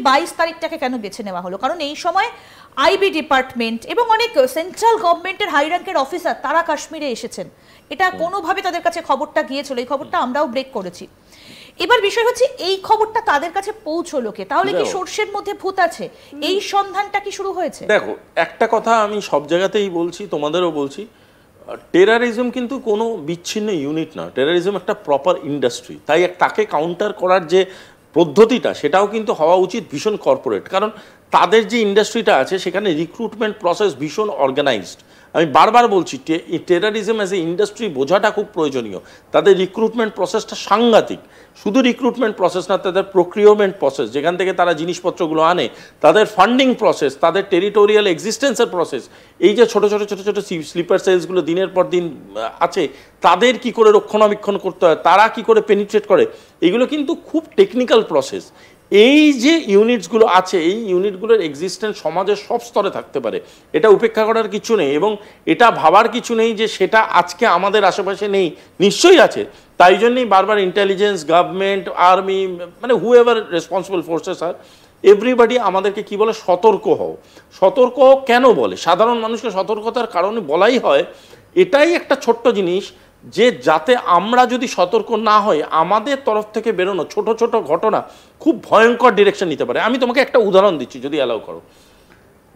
22 তারিখটাকে কেন বেছে নেওয়া হলো? কারণ এই সময় আইবি ডিপার্টমেন্ট এবং অনেক সেন্ট্রাল গভর্নমেন্টের হাই র্যাঙ্কের অফিসার তারা কাশ্মীরে এসেছেন, এটা কোনোভাবে তাদের কাছে খবরটা গিয়েছিল, এই খবরটা আমরাও ব্রেক করেছি। এবার বিষয় হচ্ছে এই খবরটা তাদের কাছে পৌঁছলো কে? তাহলে কি সর্ষের মধ্যে ভূত আছে? এই সন্ধানটা কি শুরু হয়েছে? দেখো, একটা কথা আমি সব জায়গাতেই বলছি, তোমাদেরও বলছি, টেরারিজম কিন্তু কোনো বিচ্ছিন্ন ইউনিট না, টেরারিজম একটা প্রপার ইন্ডাস্ট্রি। তাই তাকে কাউন্টার করার যে পদ্ধতিটা সেটাও কিন্তু হওয়া উচিত ভীষণ কর্পোরেট, কারণ তাদের যে ইন্ডাস্ট্রিটা আছে সেখানে রিক্রুটমেন্ট প্রসেস ভীষণ অর্গানাইজড। আমি বারবার বলছি টেরারিজম অ্যাজ এ ইন্ডাস্ট্রি বোঝাটা খুব প্রয়োজনীয়। তাদের রিক্রুটমেন্ট প্রসেসটা সাংঘাতিক। শুধু রিক্রুটমেন্ট প্রসেস না, তাদের প্রক্রিয়রমেন্ট প্রসেস, যেখান থেকে তারা জিনিসপত্রগুলো আনে, তাদের ফান্ডিং প্রসেস, তাদের টেরিটোরিয়াল এক্সিস্টেন্সের প্রসেস, এই যে ছোটো ছোটো ছোটো ছোটো স্লিপার সেলসগুলো দিনের পর দিন আছে, তাদের কি করে রক্ষণাবেক্ষণ করতে হয়, তারা কি করে পেনিট্রেট করে, এগুলো কিন্তু খুব টেকনিক্যাল প্রসেস। এই যে ইউনিটসগুলো আছে, এই ইউনিটগুলোর এক্সিস্টেন্স সমাজের সব স্তরে থাকতে পারে, এটা উপেক্ষা করার কিছু নেই, এবং এটা ভাবার কিছু নেই যে সেটা আজকে আমাদের আশেপাশে নেই, নিশ্চয়ই আছে। তাই জন্যই বারবার ইন্টেলিজেন্স, গভর্নমেন্ট, আর্মি, মানে হুএভার রেসপন্সিবল ফোর্সেস আর এভরিবডি আমাদেরকে কি বলে, সতর্ক হও। সতর্ক কেন বলে? সাধারণ মানুষকে সতর্কতার কারণে বলাই হয়, এটাই একটা ছোট্ট জিনিস যে যাতে আমরা যদি সতর্ক না হই, আমাদের তরফ থেকে বেরোনো ছোট ছোট ঘটনা খুব ভয়ঙ্কর ডিরেকশন নিতে পারে। আমি তোমাকে একটা উদাহরণ দিচ্ছি, যদি অ্যালাউ করো।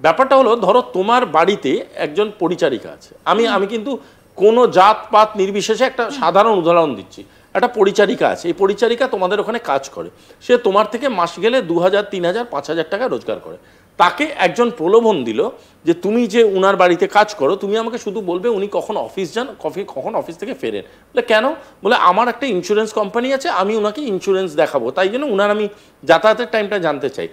ব্যাপারটা হলো, ধরো তোমার বাড়িতে একজন পরিচারিকা আছে, আমি কিন্তু কোনো জাত পাত নির্বিশেষে একটা সাধারণ উদাহরণ দিচ্ছি। একটা পরিচারিকা আছে, এই পরিচারিকা তোমাদের ওখানে কাজ করে, সে তোমার থেকে মাস গেলে 2000, 3000, 5000 টাকা রোজগার করে। তাকে একজন প্রলোভন দিল যে তুমি যে উনার বাড়িতে কাজ করো, তুমি আমাকে শুধু বলবে উনি কখন অফিস যান, কখন অফিস থেকে ফেরেন। বলে কেন? বলে আমার একটা ইন্স্যুরেন্স কোম্পানি আছে, আমি ওনাকে ইন্স্যুরেন্স দেখাবো, তাই জন্য উনার আমি যাতায়াতের টাইমটা জানতে চাই।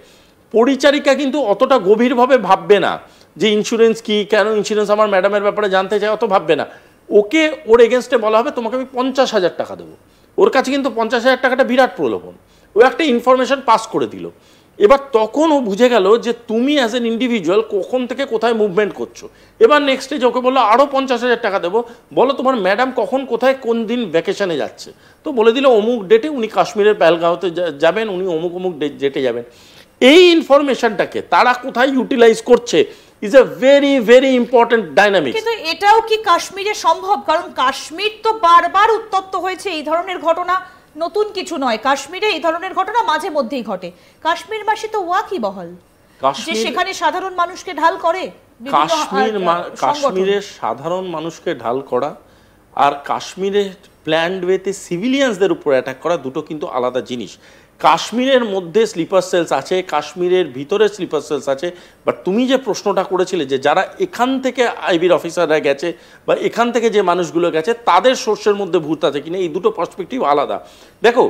পরিচারিকা কিন্তু অতটা গভীরভাবে ভাববে না যে ইন্স্যুরেন্স কি, কেন ইন্স্যুরেন্স আমার ম্যাডামের ব্যাপারে জানতে চাই, অত ভাববে না। ওকে ওর এগেনস্টে বলা হবে তোমাকে আমি 50,000 টাকা দেবো। ওর কাছে কিন্তু 50,000 টাকাটা বিরাট প্রলোভন। ও একটা ইনফরমেশন পাস করে দিল। এবার তখন ও বুঝে গেল যে তুমি অ্যাজ এন ইন্ডিভিজুয়াল কখন থেকে কোথায় মুভমেন্ট করছো। এবার নেক্সট ডে ওকে বললো আরও 50,000 টাকা দেবো, বলো তোমার ম্যাডাম কখন কোথায় কোন দিন ভ্যাকেশনে যাচ্ছে। তো বলে দিল অমুক ডেটে উনি কাশ্মীরের পেহেলগাঁওতে যাবেন, উনি অমুক অমুক ডেটে যাবেন। এই ইনফরমেশনটাকে তারা কোথায় ইউটিলাইজ করছে is a very very important dynamics. কিন্তু এটাও কি কাশ্মীরে সম্ভব? কারণ কাশ্মীর তো বারবার উত্তপ্ত হয়েছে, এই ধরনের ঘটনা নতুন কিছু নয়। কাশ্মীরে এই ধরনের ঘটনা মাঝে মধ্যেই ঘটে। কাশ্মীরবাসী তো ওয়াকিবহাল যে সেখানে সাধারণ মানুষকে ঢাল করে। কাশ্মীরের সাধারণ মানুষকে ঢাল করা আর কাশ্মীরে প্ল্যান্ড ওয়েতে সিভিলিয়ানসদের উপর অ্যাটাক করা দুটো কিন্তু আলাদা জিনিস। কাশ্মীরের মধ্যে স্লিপার সেলস আছে, কাশ্মীরের ভিতরে স্লিপার সেলস আছে। বাট তুমি যে প্রশ্নটা করেছিলে যে যারা এখান থেকে আইবির অফিসাররা গেছে বা এখান থেকে যে মানুষগুলো গেছে তাদের সোর্সের মধ্যে ভূত আছে কিনা, এই দুটো পার্সপেক্টিভ আলাদা। দেখো,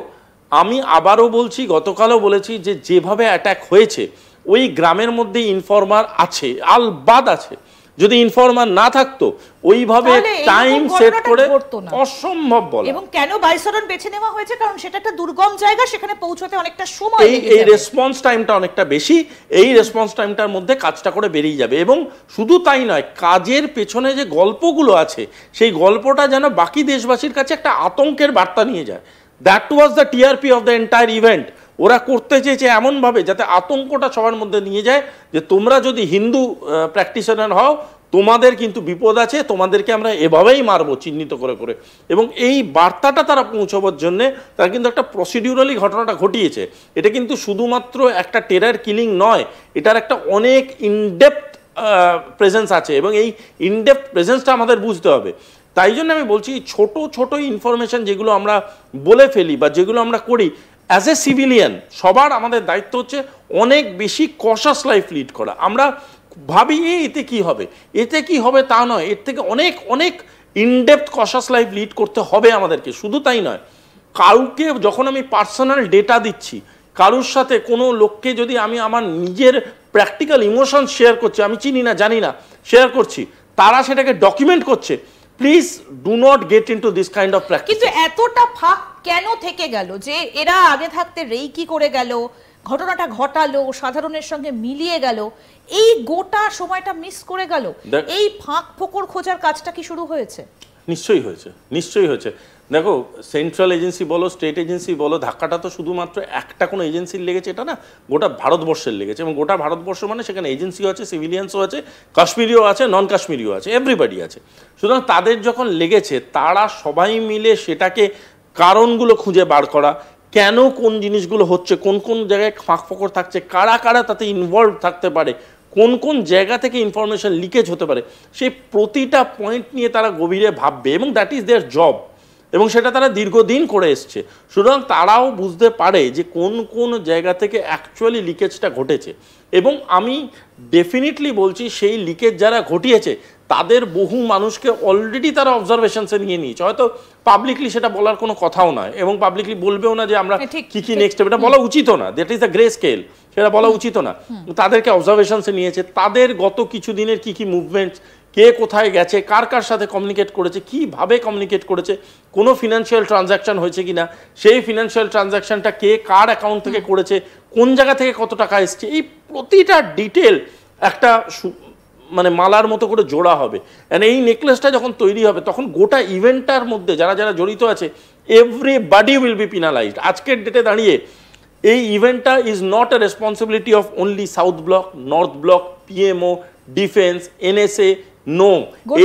আমি আবারও বলছি, গতকালও বলেছি যে যেভাবে অ্যাটাক হয়েছে ওই গ্রামের মধ্যে ইনফরমার আছে, আলবাদ আছে। যদি ইনফরমার না থাকতো ওইভাবে টাইম সেট করে অসম্ভব বলা। এবং কেন বাইসরন বেছে নেওয়া হয়েছে? কারণ সেটা একটা দুর্গম জায়গা, সেখানে পৌঁছতে অনেকটা সময় লাগে। এই রেসপন্স টাইমটা অনেকটা বেশি, এই রেসপন্স টাইমটার মধ্যে কাজটা করে বেরিয়ে যাবে। এবং শুধু তাই নয়, কাজের পেছনে যে গল্পগুলো আছে সেই গল্পটা যেন বাকি দেশবাসীর কাছে একটা আতঙ্কের বার্তা নিয়ে যায়। That was the TRP of the entire event. ওরা করতে চেয়েছে এমনভাবে যাতে আতঙ্কটা সবার মধ্যে নিয়ে যায় যে তোমরা যদি হিন্দু প্র্যাকটিশনার হও তোমাদের কিন্তু বিপদ আছে, তোমাদেরকে আমরা এভাবেই মারবো চিহ্নিত করে করে। এবং এই বার্তাটা তারা পৌঁছাবার জন্যে তারা কিন্তু একটা প্রসিডিউরালি ঘটনাটা ঘটিয়েছে। এটা কিন্তু শুধুমাত্র একটা টেরার কিলিং নয়, এটার একটা অনেক ইনডেপথ প্রেজেন্স আছে, এবং এই ইনডেপথ প্রেজেন্সটা আমাদের বুঝতে হবে। তাই জন্য আমি বলছি ছোট ছোট ইনফরমেশন যেগুলো আমরা বলে ফেলি বা যেগুলো আমরা করি অ্যাজ এ সিভিলিয়ান, সবার আমাদের দায়িত্ব হচ্ছে অনেক বেশি কশাস লাইফ লিড করা। আমরা ভাবি এতে কি হবে, এতে কি হবে তা নয়, এর থেকে অনেক অনেক ইনডেপথ কশাস লাইফ লিড করতে হবে আমাদেরকে। শুধু তাই নয়, কাউকে যখন আমি পার্সোনাল ডেটা দিচ্ছি, কারুর সাথে কোনো লোককে যদি আমি আমার নিজের প্র্যাকটিক্যাল ইমোশন শেয়ার করছি, আমি চিনি না জানি না শেয়ার করছি, তারা সেটাকে ডকুমেন্ট করছে, please do not get into this kind of practice. কিন্তু এতটা ফাঁক কেন থেকে গেল যে এরা আগে থাকতে রেকি করে গেল, ঘটনাটা ঘটালো, সাধারণের সঙ্গে মিলিয়ে গেল, এই গোটা সময়টা মিস করে গেল? এই ফাঁক ফোকর খোঁজার কাজটা কি শুরু হয়েছে? নিশ্চয়ই হয়েছে, নিশ্চয়ই হয়েছে। দেখো সেন্ট্রাল এজেন্সি বলো, স্টেট এজেন্সি বলো, ধাক্কাটা তো শুধুমাত্র একটা কোনো এজেন্সির লেগেছে এটা না, গোটা ভারতবর্ষের লেগেছে। এবং গোটা ভারতবর্ষ মানে সেখানে এজেন্সিও আছে, সিভিলিয়ানসও আছে, কাশ্মীরিও আছে, নন কাশ্মীরিও আছে, এভরিবাডি আছে। সুতরাং তাদের যখন লেগেছে তারা সবাই মিলে সেটাকে কারণগুলো খুঁজে বার করা, কেন কোন জিনিসগুলো হচ্ছে, কোন কোন জায়গায় ফাঁক ফোকর থাকছে, কারা কারা তাতে ইনভলভ থাকতে পারে, কোন কোন জায়গা থেকে ইনফরমেশন লিকেজ হতে পারে, সেই প্রতিটা পয়েন্ট নিয়ে তারা গভীরে ভাববে এবং দ্যাট ইজ দেয়ার জব। এবং সেটা তারা দীর্ঘদিন করে এসছে। সুতরাং তারাও বুঝতে পারে যে কোন কোন জায়গা থেকে অ্যাকচুয়ালি লিকেজটা ঘটেছে। এবং আমি ডেফিনেটলি বলছি সেই লিকেজ যারা ঘটিয়েছে তাদের বহু মানুষকে অলরেডি তারা অবজারভেশনসে নিয়ে নিয়েছে। হয়তো পাবলিকলি সেটা বলার কোনো কথাও নয় এবং পাবলিকলি বলবেও না যে আমরা কি কি নেক্সট স্টেপ, এটা বলা উচিতও না, that is the grey scale, সেটা বলা উচিতও না। তাদেরকে অবজারভেশনসে নিয়েছে, তাদের গত কিছু দিনের কি কি মুভমেন্ট, কে কোথায় গেছে, কার কার সাথে কমিউনিকেট করেছে, কিভাবে কমিউনিকেট করেছে, কোনো ফিনান্সিয়াল ট্রানজ্যাকশন হয়েছে কিনা, সেই ফিনান্সিয়াল ট্রানজ্যাকশনটা কে কার অ্যাকাউন্ট থেকে করেছে, কোন জায়গা থেকে কত টাকা এসছে, এই প্রতিটা ডিটেল একটা মানে মালার মতো করে জোড়া হবে। অ্যান্ড এই নেকলেসটা যখন তৈরি হবে তখন গোটা ইভেন্টটার মধ্যে যারা যারা জড়িত আছে এভরিবডি উইল বি পিনালাইজড। আজকের ডেটে দাঁড়িয়ে এই ইভেন্টটা is not a responsibility of only south block, north block, PMO, defence, NSA, no,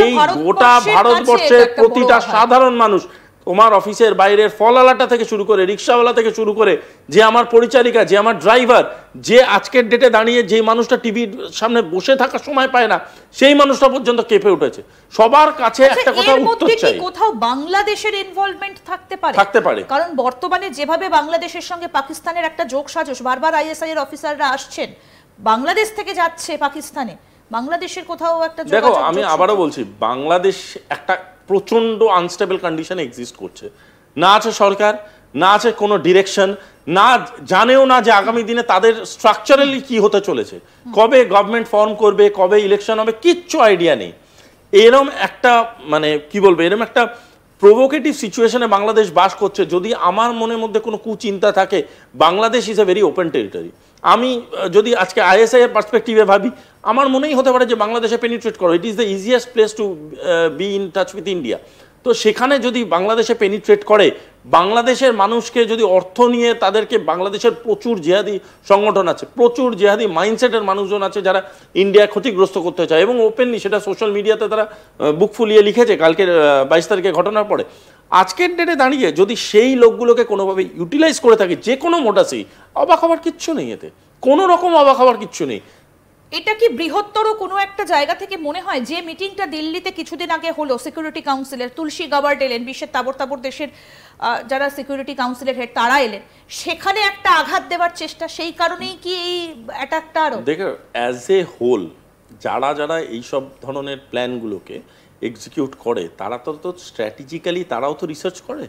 এই গোটা ভারতবর্ষের প্রতিটা সাধারণ মানুষ, তোমার অফিসের বাইরের ফলওয়ালাটা থেকে শুরু করে রিক্সাওয়ালা থেকে শুরু করে যে আমার পরিচারিকা, যে আমার ড্রাইভার, যে আজকের ডেটে দাঁড়িয়ে যে মানুষটা টিভির সামনে বসে থাকার সময় পায় না সেই মানুষটা পর্যন্ত কেঁপে উঠেছে। সবার কাছে একটা কথা উত্তর চাই। কোথাও বাংলাদেশের ইনভলভমেন্ট থাকতে পারে, কারণ বর্তমানে যেভাবে বাংলাদেশের সঙ্গে পাকিস্তানের একটা যোগসাজশ, বারবার আইএসআই এর অফিসাররা আসছেন, বাংলাদেশ থেকে যাচ্ছে পাকিস্তানে, বাংলাদেশের কোথাও একটা যোগাযোগ। দেখো আমি আবারও বলছি, বাংলাদেশ একটা প্রচন্ড আনস্টেবল কন্ডিশনে এক্সিস্ট করছে, না আছে সরকার, না আছে কোনো ডিরেকশন, না জানেও না যে আগামী দিনে তাদের স্ট্রাকচারালি কি হতে চলেছে, কবে গভর্নমেন্ট ফর্ম করবে, কবে ইলেকশন হবে, কিচ্ছু আইডিয়া নেই। এরম একটা মানে কি বলবো, এরম একটা প্রভোকেটিভ সিচুয়েশনে বাংলাদেশ বাস করছে। যদি আমার মনের মধ্যে কোনো কুচিন্তা থাকে, Bangladesh is a very open territory. আমি যদি আজকে আইএসআই এর পার্সপেক্টিভে ভাবি, আমার মনেই হতে পারে যে বাংলাদেশে পেনিট্রেট করো, it is the easiest place to be in touch with India. তো সেখানে যদি বাংলাদেশে পেনিট্রেট করে, বাংলাদেশের মানুষকে যদি অর্থ নিয়ে তাদেরকে, বাংলাদেশের প্রচুর জেহাদি সংগঠন আছে, প্রচুর জেহাদি মাইন্ডসেটের মানুষজন আছে যারা ইন্ডিয়া ক্ষতিগ্রস্ত করতে চায় এবং ওপেনলি সেটা সোশ্যাল মিডিয়াতে তারা বুক ফুলিয়ে লিখেছে কালকের 22 তারিখে ঘটনার পরে। আজকের ডেটে দাঁড়িয়ে যদি সেই লোকগুলোকে কোনোভাবে ইউটিলাইজ করে থাকে যে কোনো মোটাসেই, অবাক হওয়ার কিচ্ছু নেই, এতে কোনো রকম অবাক হওয়ার কিচ্ছু নেই। এটা কি বৃহত্তর কোনো একটা জায়গা থেকে মনে হয় যে মিটিংটা দিল্লিতে কিছুদিন আগে হলো সিকিউরিটি কাউন্সিলের, তুলসী গাবার্ড এলেন, বিশ্বের তাবর তাবর দেশের যারা সিকিউরিটি কাউন্সিলের হেড তারা এলেন, সেখানে একটা আঘাত দেওয়ার চেষ্টা, সেই কারণেই কি এই অ্যাটাকটা? আরো দেখো অ্যাজ এ হোল যারা যারা এইসব ধরনের প্ল্যানগুলোকে এক্সিকিউট করে তারা তো স্ট্র্যাটেজিক্যালি তারাও তো রিসার্চ করে